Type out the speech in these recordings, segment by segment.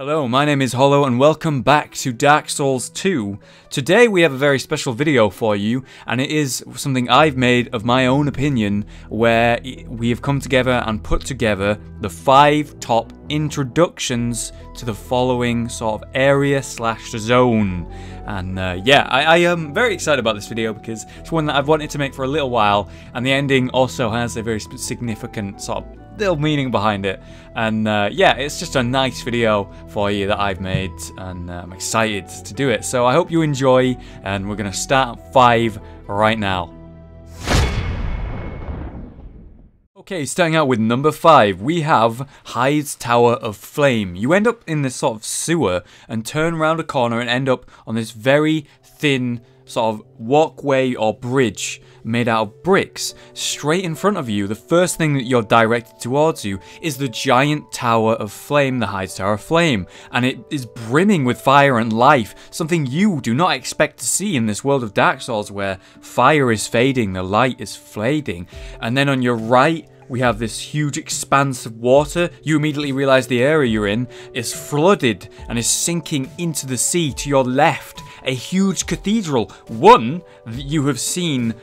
Hello, my name is Hollow and welcome back to Dark Souls 2. Today we have a very special video for you, and it is something I've made of my own opinion, where we have come together and put together the 5 top introductions to the following sort of area slash zone. And I am very excited about this video because it's one that I've wanted to make for a little while, and the ending also has a very significant sort of little meaning behind it. And yeah, it's just a nice video for you that I've made, and I'm excited to do it. So I hope you enjoy, and we're going to start at 5 right now. Okay, starting out with number 5, we have Hyde's Tower of Flame. You end up in this sort of sewer and turn around a corner and end up on this very thin sort of walkway or bridge made out of bricks. Straight in front of you, the first thing that you're directed towards you is the giant Tower of Flame, the Hyde's Tower of Flame, and it is brimming with fire and life, something you do not expect to see in this world of Dark Souls where fire is fading, the light is fading. And then on your right, we have this huge expanse of water. You immediately realize the area you're in is flooded and is sinking into the sea. To your left, a huge cathedral, one that you have seen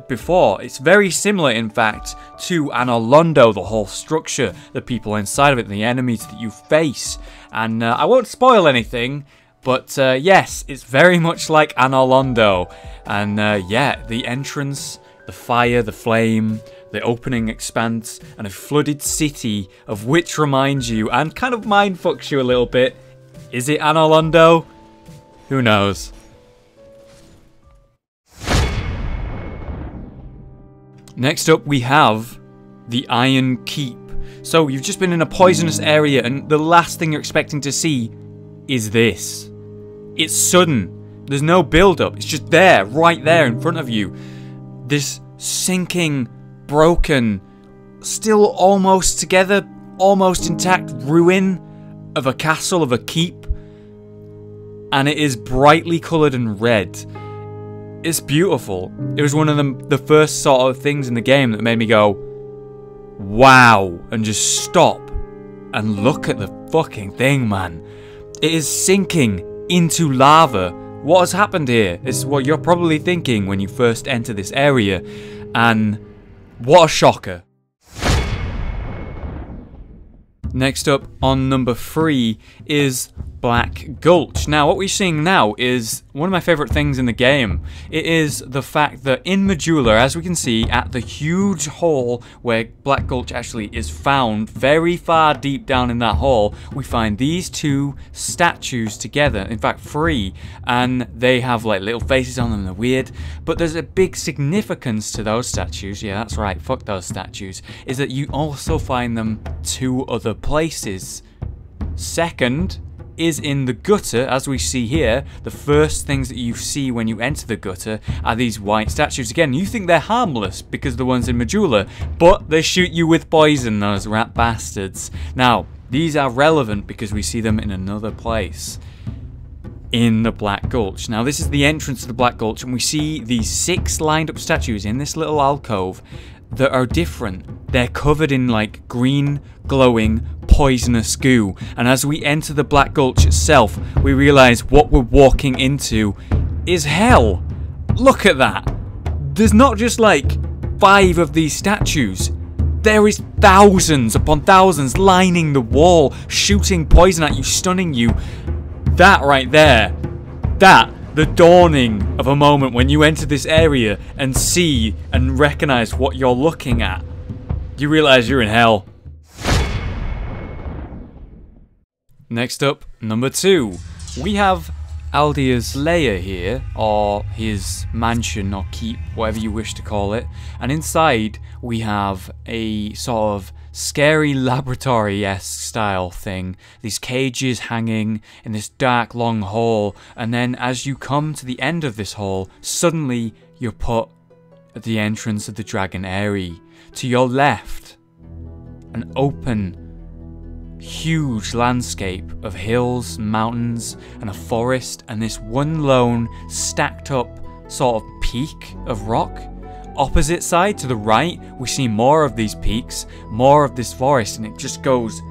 before. It's very similar, in fact, to Anor Londo, the whole structure, the people inside of it, the enemies that you face. And I won't spoil anything, but yes, it's very much like Anor Londo. And yeah, the entrance, the fire, the flame, the opening expanse, and a flooded city, of which reminds you, and kind of mindfucks you a little bit. Is it Anor Londo? Who knows? Next up, we have the Iron Keep. So you've just been in a poisonous area, and the last thing you're expecting to see is this. It's sudden. There's no build-up. It's just there, right there in front of you. This sinking, broken, still almost together, almost intact ruin of a castle, of a keep. And it is brightly coloured and red. It's beautiful. It was one of the first sort of things in the game that made me go, wow, and just stop and look at the fucking thing, man. It is sinking into lava. What has happened here is what you're probably thinking when you first enter this area, and what a shocker. Next up on number 3 is Black Gulch. Now, what we're seeing now is one of my favourite things in the game. It is the fact that in Majula, as we can see, at the huge hole where Black Gulch actually is found, very far deep down in that hole, we find these 2 statues together, in fact 3, and they have like little faces on them, they're weird, but there's a big significance to those statues. Yeah, that's right, fuck those statues, is that you also find them 2 other places. Second is in the gutter, as we see here. The first things that you see when you enter the gutter are these white statues. Again, you think they're harmless because the ones in Majula, but they shoot you with poison, those rat bastards. Now, these are relevant because we see them in another place, in the Black Gulch. Now, this is the entrance to the Black Gulch, and we see these 6 lined up statues in this little alcove that are different. They're covered in like green, glowing, poisonous goo, and as we enter the Black Gulch itself, we realise what we're walking into is hell. Look at that. There's not just like 5 of these statues. There is thousands upon thousands lining the wall, shooting poison at you, stunning you. That right there, the dawning of a moment when you enter this area and see and recognise what you're looking at. You realise you're in hell. Next up, number 2. We have Aldir's lair here, or his mansion or keep, whatever you wish to call it. And inside we have a sort of scary laboratory-esque style thing. These cages hanging in this dark long hall, and then as you come to the end of this hall, suddenly you're put at the entrance of the Dragon Eyrie. To your left, an open, huge landscape of hills, mountains, and a forest, and this one lone, stacked up sort of peak of rock. Opposite side, to the right, we see more of these peaks, more of this forest, and it just goes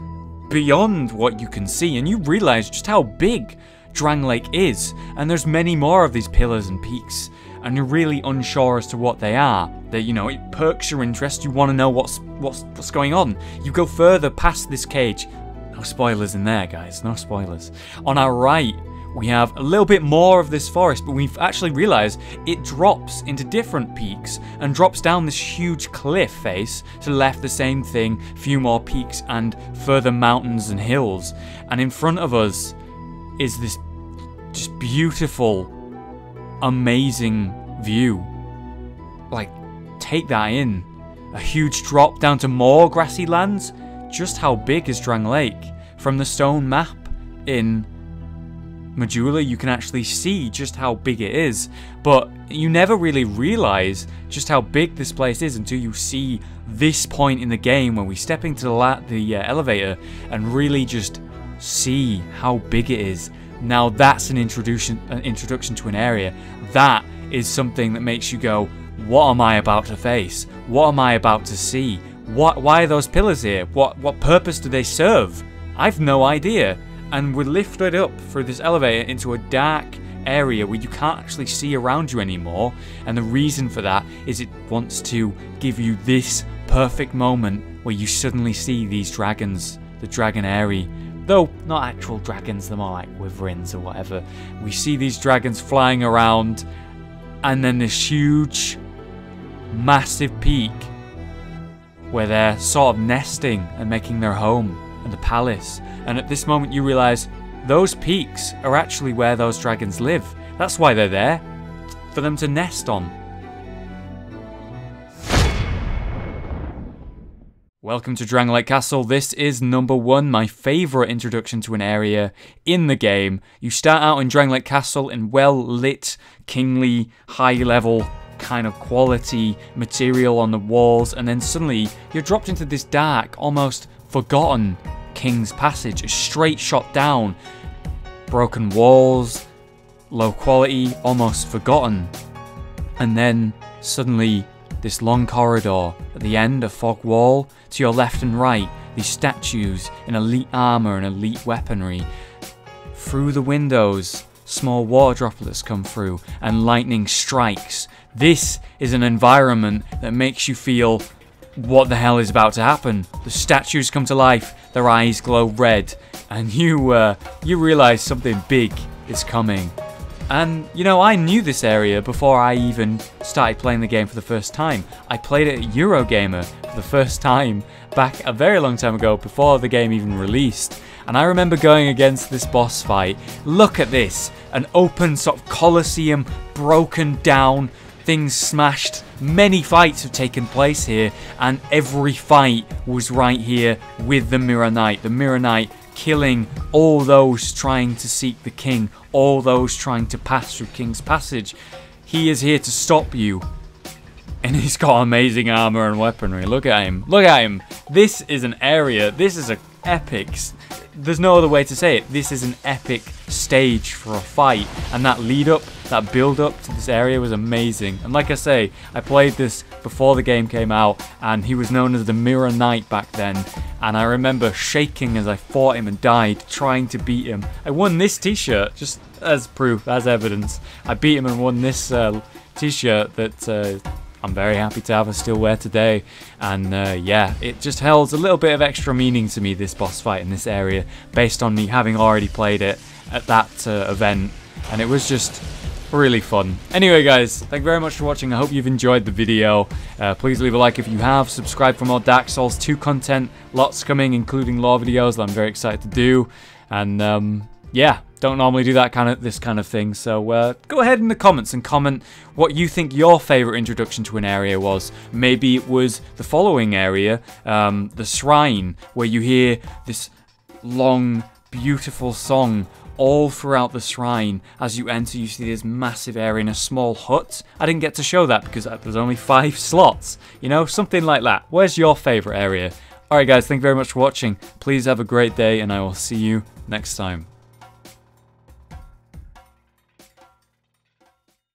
beyond what you can see, and you realize just how big Drangleic is, and there's many more of these pillars and peaks, and you're really unsure as to what they are. That, you know, it perks your interest. You want to know what's going on. You go further past this cage. No spoilers in there, guys. No spoilers. On our right, we have a little bit more of this forest, but we've actually realized it drops into different peaks and drops down this huge cliff face. To the left, the same thing, a few more peaks and further mountains and hills. And in front of us is this just beautiful, amazing view. Like, take that in. A huge drop down to more grassy lands. Just how big is Drangleic? From the stone map in Majula, you can actually see just how big it is, but you never really realize just how big this place is until you see this point in the game when we step into the elevator and really just see how big it is. Now that's an introduction to an area. That is something that makes you go, what am I about to face? What am I about to see? Why are those pillars here? What purpose do they serve? I've no idea. And we're lifted up through this elevator into a dark area where you can't actually see around you anymore. And the reason for that is it wants to give you this perfect moment where you suddenly see these dragons, the Dragonary. Though not actual dragons, they're more like wyverns or whatever. We see these dragons flying around, and then this huge, massive peak where they're sort of nesting and making their home in the palace. And at this moment you realise those peaks are actually where those dragons live. That's why they're there, for them to nest on. Welcome to Drangleic Castle. This is number 1, my favourite introduction to an area in the game. You start out in Drangleic Castle in well-lit, kingly, high-level kind of quality material on the walls, and then suddenly you're dropped into this dark, almost forgotten King's Passage, a straight shot down, broken walls, low quality, almost forgotten, and then suddenly this long corridor at the end, a fog wall, to your left and right, these statues in elite armour and elite weaponry. Through the windows, small water droplets come through and lightning strikes. This is an environment that makes you feel, what the hell is about to happen? The statues come to life, their eyes glow red, and you realise something big is coming. And, you know, I knew this area before I even started playing the game for the first time. I played it at Eurogamer for the first time back a very long time ago, before the game even released. And I remember going against this boss fight. Look at this, an open sort of coliseum, broken down, things smashed. Many fights have taken place here, and every fight was right here with the Mirror Knight. The Mirror Knight killing all those trying to seek the king, all those trying to pass through King's Passage. He is here to stop you. And he's got amazing armor and weaponry. Look at him. Look at him. This is an area. This is an epic. There's no other way to say it. This is an epic stage for a fight. And that lead up, that build up to this area was amazing. And like I say, I played this before the game came out, and he was known as the Mirror Knight back then. And I remember shaking as I fought him and died, trying to beat him. I won this t-shirt, just as proof, as evidence. I beat him and won this t-shirt that I'm very happy to have. I still wear today. And yeah, it just held a little bit of extra meaning to me, this boss fight in this area, based on me having already played it at that event. And it was just really fun. Anyway guys, thank you very much for watching. I hope you've enjoyed the video. Please leave a like if you have. Subscribe for more Dark Souls 2 content. Lots coming, including lore videos that I'm very excited to do. And yeah, don't normally do this kind of thing. So go ahead in the comments and comment what you think your favourite introduction to an area was. Maybe it was the following area, the shrine, where you hear this long, beautiful song all throughout the shrine. As you enter, you see this massive area in a small hut. I didn't get to show that because there's only 5 slots. You know, something like that. Where's your favourite area? Alright guys, thank you very much for watching. Please have a great day, and I will see you next time.